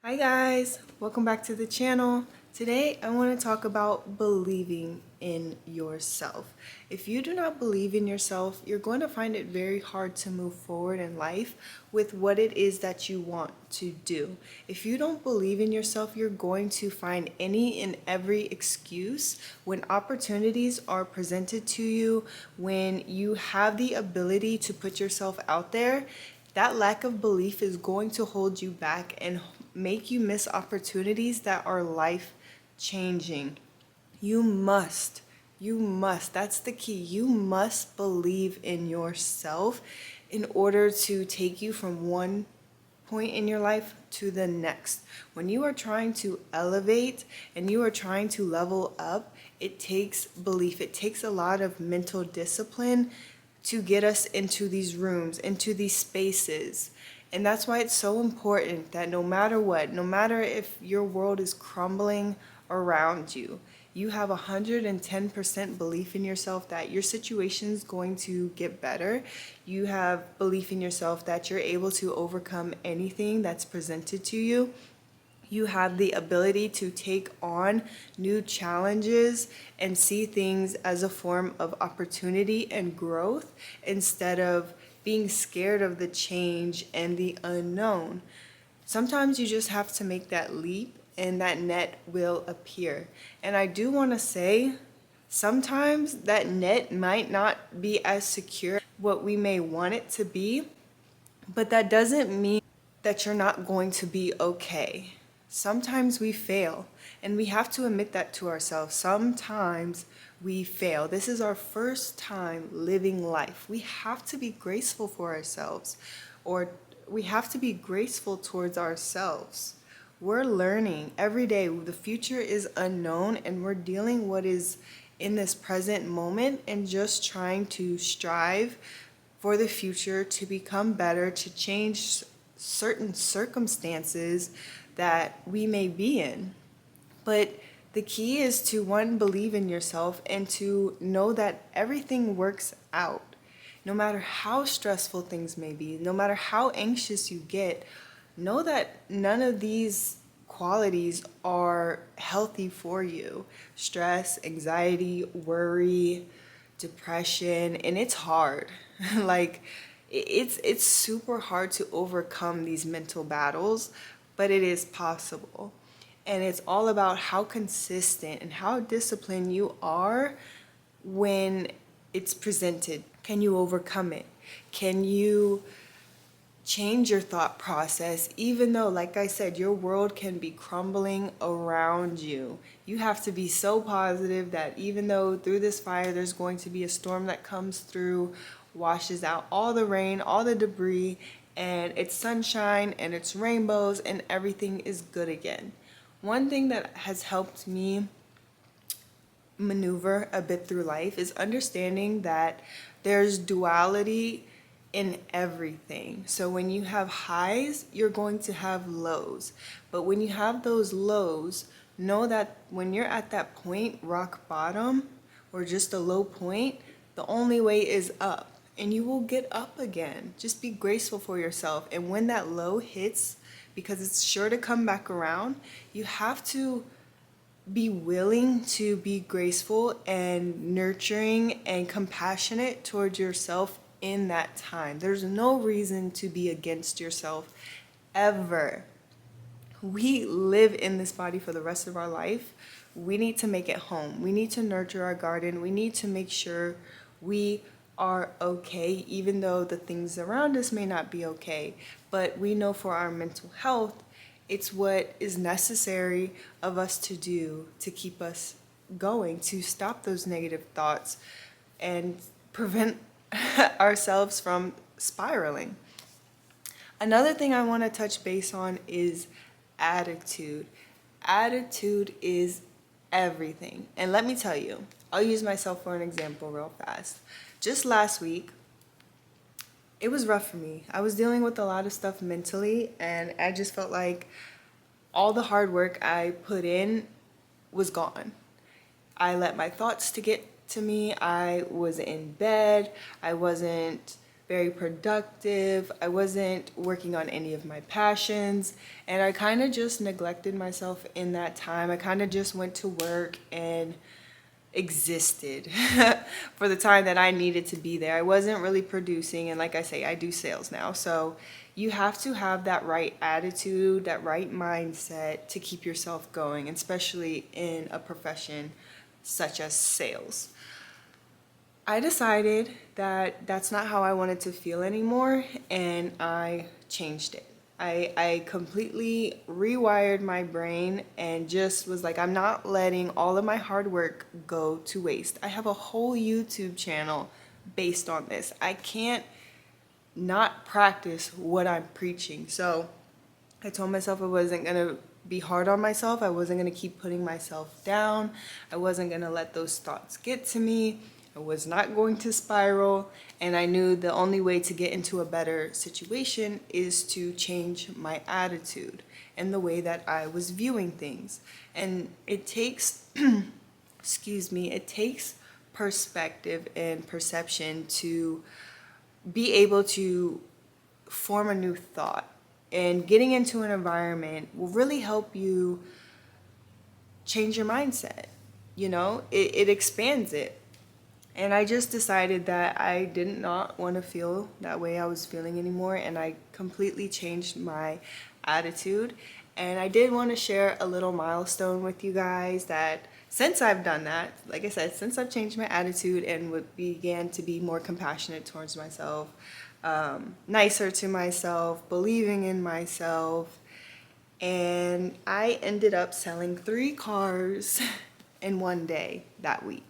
Hi guys, welcome back to the channel. Today I want to talk about believing in yourself. If you do not believe in yourself, you're going to find it very hard to move forward in life with what it is that you want to do. If you don't believe in yourself, you're going to find any and every excuse when opportunities are presented to you, when you have the ability to put yourself out there. That lack of belief is going to hold you back and make you miss opportunities that are life changing. You must, that's the key. You must believe in yourself in order to take you from one point in your life to the next. When you are trying to elevate and you are trying to level up, it takes belief. It takes a lot of mental discipline to get us into these rooms, into these spaces. And that's why it's so important that no matter what, no matter if your world is crumbling around you, you have 110% belief in yourself that your situation is going to get better. You have belief in yourself that you're able to overcome anything that's presented to you. You have the ability to take on new challenges and see things as a form of opportunity and growth instead of being scared of the change and the unknown. Sometimes you just have to make that leap and that net will appear. And I do want to say, sometimes that net might not be as secure what we may want it to be, but that doesn't mean that you're not going to be okay. Sometimes we fail, and we have to admit that to ourselves. Sometimes we fail. This is our first time living life. We have to be graceful for ourselves, or we have to be graceful towards ourselves. We're learning every day. The future is unknown, and we're dealing what is in this present moment and just trying to strive for the future to become better, to change certain circumstances that we may be in. But the key is to, one, believe in yourself and to know that everything works out. No matter how stressful things may be, no matter how anxious you get, know that none of these qualities are healthy for you. Stress, anxiety, worry, depression, and it's hard. like it's super hard to overcome these mental battles, but it is possible. And it's all about how consistent and how disciplined you are when it's presented. Can you overcome it? Can you change your thought process, even though, like I said, your world can be crumbling around you? You have to be so positive that even though through this fire there's going to be a storm that comes through, washes out all the rain, all the debris, and it's sunshine and it's rainbows and everything is good again. One thing that has helped me maneuver a bit through life is understanding that there's duality in everything. So when you have highs, you're going to have lows. But when you have those lows, know that when you're at that point, rock bottom, or just a low point, the only way is up. And you will get up again. Just be graceful for yourself. And when that low hits, because it's sure to come back around, you have to be willing to be graceful and nurturing and compassionate towards yourself in that time. There's no reason to be against yourself ever. We live in this body for the rest of our life. We need to make it home. We need to nurture our garden. We need to make sure we are okay, even though the things around us may not be okay. But we know for our mental health, it's what is necessary of us to do to keep us going, to stop those negative thoughts and prevent ourselves from spiraling. Another thing I want to touch base on is attitude. Attitude is everything. And let me tell you, I'll use myself for an example real fast. Just last week, it was rough for me. I was dealing with a lot of stuff mentally, and I just felt like all the hard work I put in was gone. I let my thoughts to get to me. I was in bed. I wasn't very productive. I wasn't working on any of my passions, and I kind of just neglected myself in that time. I kind of just went to work and existed for the time that I needed to be there. I wasn't really producing, and like I say, I do sales now. So you have to have that right attitude, that right mindset to keep yourself going, especially in a profession such as sales. I decided that that's not how I wanted to feel anymore, and I changed it. I completely rewired my brain and just was like, I'm not letting all of my hard work go to waste. I have a whole YouTube channel based on this. I can't not practice what I'm preaching. So I told myself I wasn't going to be hard on myself. I wasn't going to keep putting myself down. I wasn't going to let those thoughts get to me. I was not going to spiral. And I knew the only way to get into a better situation is to change my attitude and the way that I was viewing things. And it takes, excuse me, it takes perspective and perception to be able to form a new thought. And getting into an environment will really help you change your mindset. You know, it expands it. And I just decided that I did not want to feel that way I was feeling anymore. And I completely changed my attitude. And I did want to share a little milestone with you guys that since I've done that, like I said, since I've changed my attitude and began to be more compassionate towards myself, nicer to myself, believing in myself, and I ended up selling 3 cars in one day that week.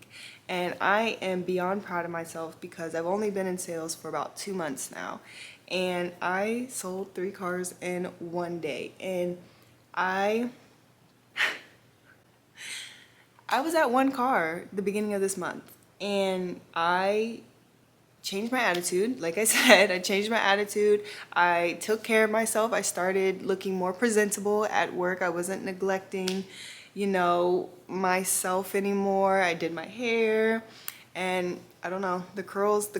And I am beyond proud of myself because I've only been in sales for about 2 months now. And I sold 3 cars in one day. And I was at 1 car the beginning of this month. And I changed my attitude. Like I said, I changed my attitude. I took care of myself. I started looking more presentable at work. I wasn't neglecting, you know, myself anymore. I did my hair, and I don't know, the curls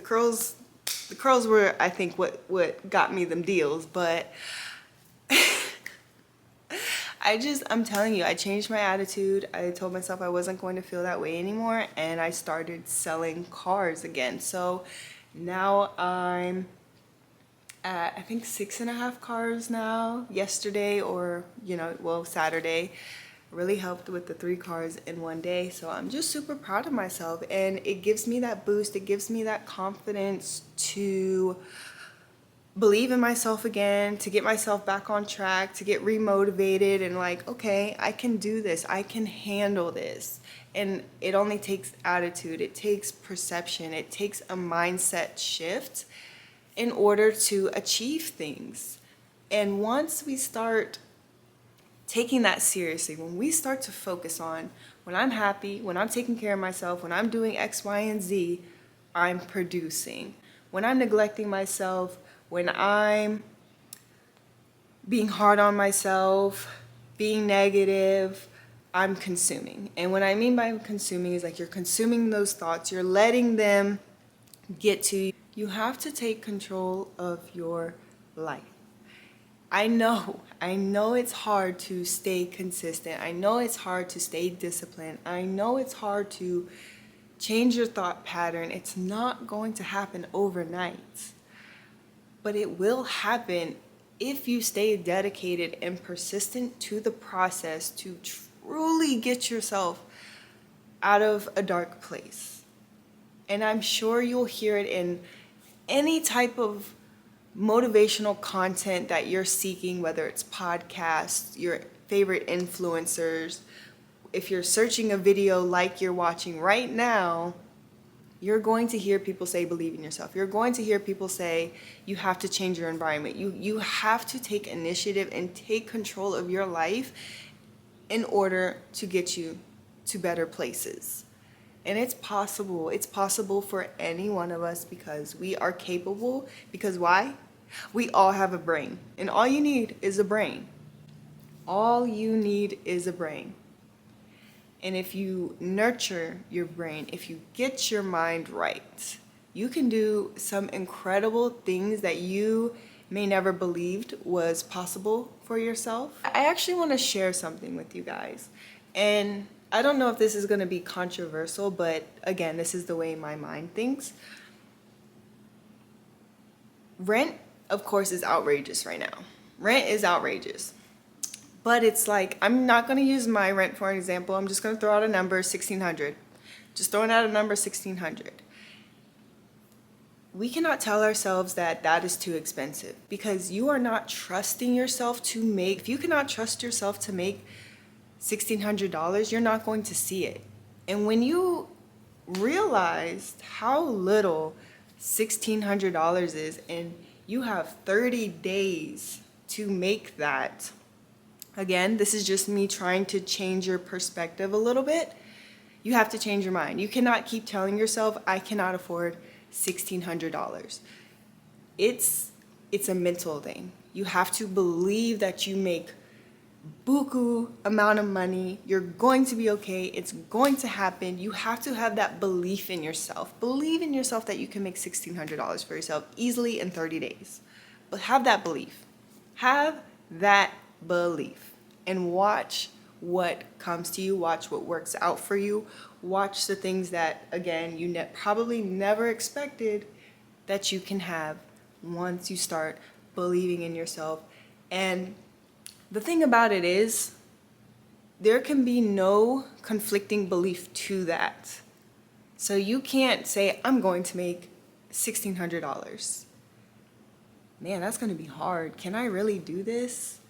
were, I think, what got me them deals. But I'm telling you, I changed my attitude. I told myself I wasn't going to feel that way anymore, and I started selling cars again. So now I'm at, I think, 6.5 cars now. Yesterday, or, you know, well, Saturday, really helped with the 3 cars in one day. So I'm just super proud of myself, and it gives me that boost. It gives me that confidence to believe in myself again, to get myself back on track, to get remotivated and like, okay, I can do this. I can handle this. And it only takes attitude. It takes perception. It takes a mindset shift in order to achieve things. And once we start taking that seriously, when we start to focus on when I'm happy, when I'm taking care of myself, when I'm doing X, Y, and Z, I'm producing. When I'm neglecting myself, when I'm being hard on myself, being negative, I'm consuming. And what I mean by consuming is like you're consuming those thoughts, you're letting them get to you. You have to take control of your life. I know it's hard to stay consistent. I know it's hard to stay disciplined. I know it's hard to change your thought pattern. It's not going to happen overnight. But it will happen if you stay dedicated and persistent to the process to truly get yourself out of a dark place. And I'm sure you'll hear it in any type of motivational content that you're seeking, whether it's podcasts, your favorite influencers. If you're searching a video like you're watching right now, you're going to hear people say believe in yourself. You're going to hear people say you have to change your environment. You have to take initiative and take control of your life in order to get you to better places. And it's possible. It's possible for any one of us because we are capable. Because why? We all have a brain. And all you need is a brain. All you need is a brain. And if you nurture your brain, if you get your mind right, you can do some incredible things that you may never believed was possible for yourself. I actually want to share something with you guys. And I don't know if this is going to be controversial, but again, this is the way my mind thinks. Rent, of course, is outrageous right now. Rent is outrageous. But it's like, I'm not going to use my rent for an example. I'm just going to throw out a number, $1,600. Just throwing out a number, $1,600. We cannot tell ourselves that that is too expensive because you are not trusting yourself to make, if you cannot trust yourself to make $1,600, you're not going to see it. And when you realize how little $1,600 is and you have 30 days to make that, again, this is just me trying to change your perspective a little bit. You have to change your mind. You cannot keep telling yourself, I cannot afford $1,600. It's a mental thing. You have to believe that you make buku amount of money. You're going to be okay. It's going to happen. You have to have that belief in yourself. Believe in yourself that you can make $1,600 for yourself easily in 30 days. But have that belief. Have that belief. And watch what comes to you. Watch what works out for you. Watch the things that, again, you probably never expected that you can have once you start believing in yourself. And the thing about it is, there can be no conflicting belief to that. So you can't say, I'm going to make $1,600. Man, that's going to be hard. Can I really do this?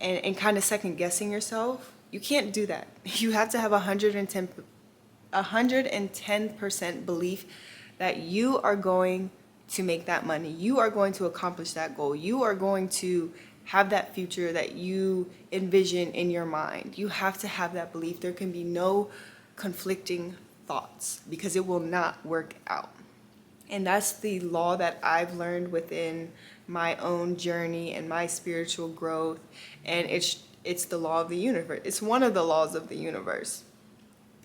And kind of second guessing yourself. You can't do that. You have to have 110% belief that you are going to make that money. You are going to accomplish that goal. You are going to have that future that you envision in your mind. You have to have that belief. There can be no conflicting thoughts because it will not work out. And that's the law that I've learned within my own journey and my spiritual growth. And it's the law of the universe. It's one of the laws of the universe.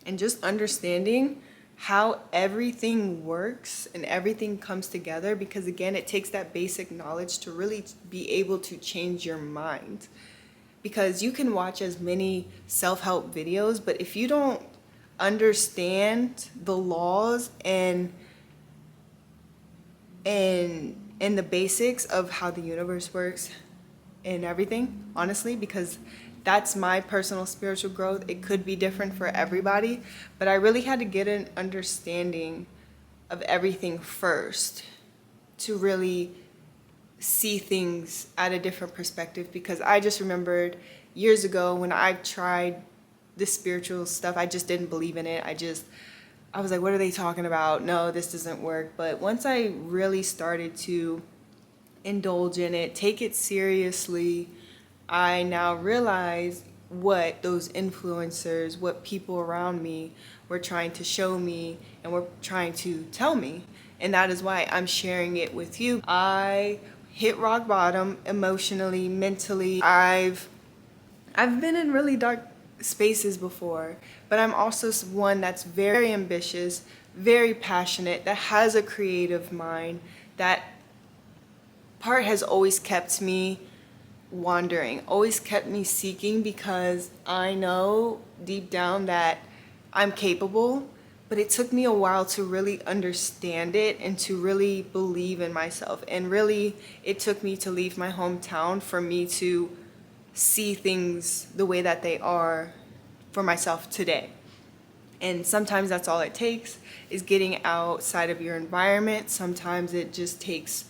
And just understanding how everything works and everything comes together, because again, it takes that basic knowledge to really be able to change your mind. Because you can watch as many self-help videos, but if you don't understand the laws and the basics of how the universe works and everything, honestly, because that's my personal spiritual growth. It could be different for everybody, but I really had to get an understanding of everything first to really see things at a different perspective, because I just remembered years ago when I tried this spiritual stuff, I just didn't believe in it. I was like, what are they talking about? No, this doesn't work. But once I really started to indulge in it, take it seriously, I now realize what those influencers, what people around me were trying to show me and were trying to tell me. And that is why I'm sharing it with you. I hit rock bottom emotionally, mentally. I've been in really dark spaces before, but I'm also one that's very ambitious, very passionate, that has a creative mind. That part has always kept me wandering, always kept me seeking, because I know deep down that I'm capable, but it took me a while to really understand it and to really believe in myself. And really, it took me to leave my hometown for me to see things the way that they are for myself today. And sometimes that's all it takes, is getting outside of your environment. Sometimes it just takes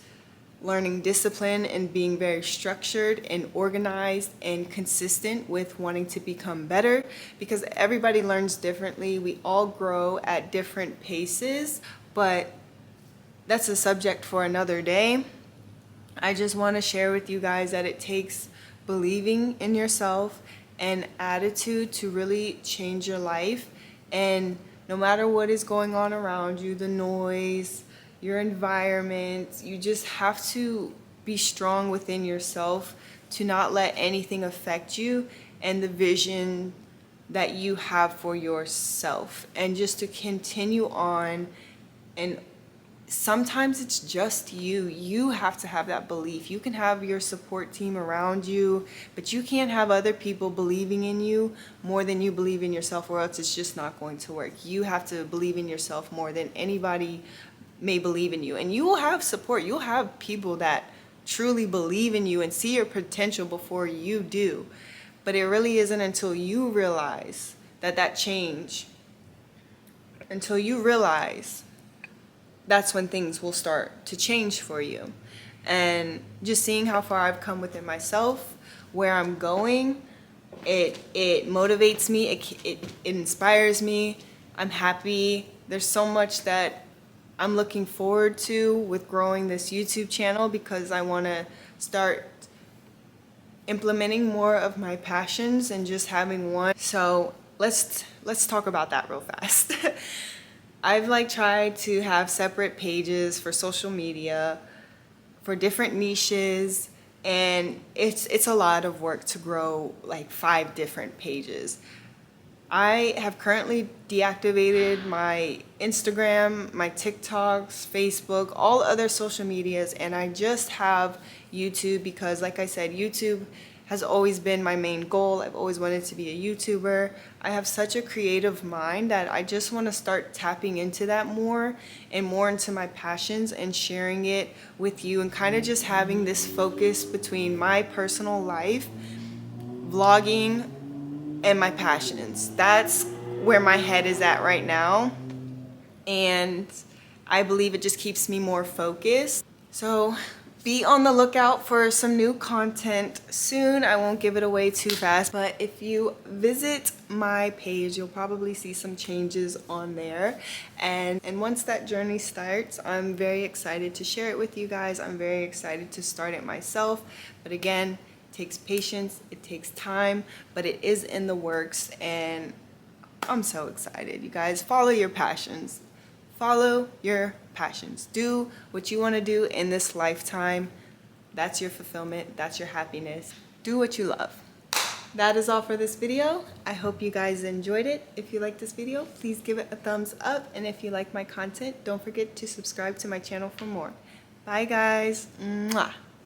learning discipline and being very structured and organized and consistent with wanting to become better, because everybody learns differently. We all grow at different paces, but that's a subject for another day. I just want to share with you guys that it takes believing in yourself and attitude to really change your life. And no matter what is going on around you, the noise, your environment, you just have to be strong within yourself to not let anything affect you and the vision that you have for yourself, and just to continue on and sometimes it's just you. You have to have that belief. You can have your support team around you, but you can't have other people believing in you more than you believe in yourself, or else it's just not going to work. You have to believe in yourself more than anybody may believe in you. And you will have support. You'll have people that truly believe in you and see your potential before you do. But it really isn't until you realize that change, until you realize, that's when things will start to change for you. And just seeing how far I've come within myself, where I'm going, it motivates me, it inspires me. I'm happy. There's so much that I'm looking forward to with growing this YouTube channel, because I want to start implementing more of my passions and just having one. So let's talk about that real fast. I've tried to have separate pages for social media for different niches, and it's a lot of work to grow 5 different pages. I have currently deactivated my Instagram, my TikToks, Facebook, all other social medias, and I just have YouTube because, like I said, YouTube has always been my main goal. I've always wanted to be a YouTuber. I have such a creative mind that I just want to start tapping into that more and more into my passions and sharing it with you, and kind of just having this focus between my personal life, vlogging, and my passions. That's where my head is at right now, and I believe it just keeps me more focused. So be on the lookout for some new content soon. I won't give it away too fast, but if you visit my page, you'll probably see some changes on there. And once that journey starts, I'm very excited to share it with you guys. I'm very excited to start it myself. But again, it takes patience, it takes time, but it is in the works, and I'm so excited. You guys, follow your passions. Follow your passions. Do what you want to do in this lifetime. That's your fulfillment. That's your happiness. Do what you love. That is all for this video. I hope you guys enjoyed it. If you like this video, please give it a thumbs up. And if you like my content, don't forget to subscribe to my channel for more. Bye guys. Mwah.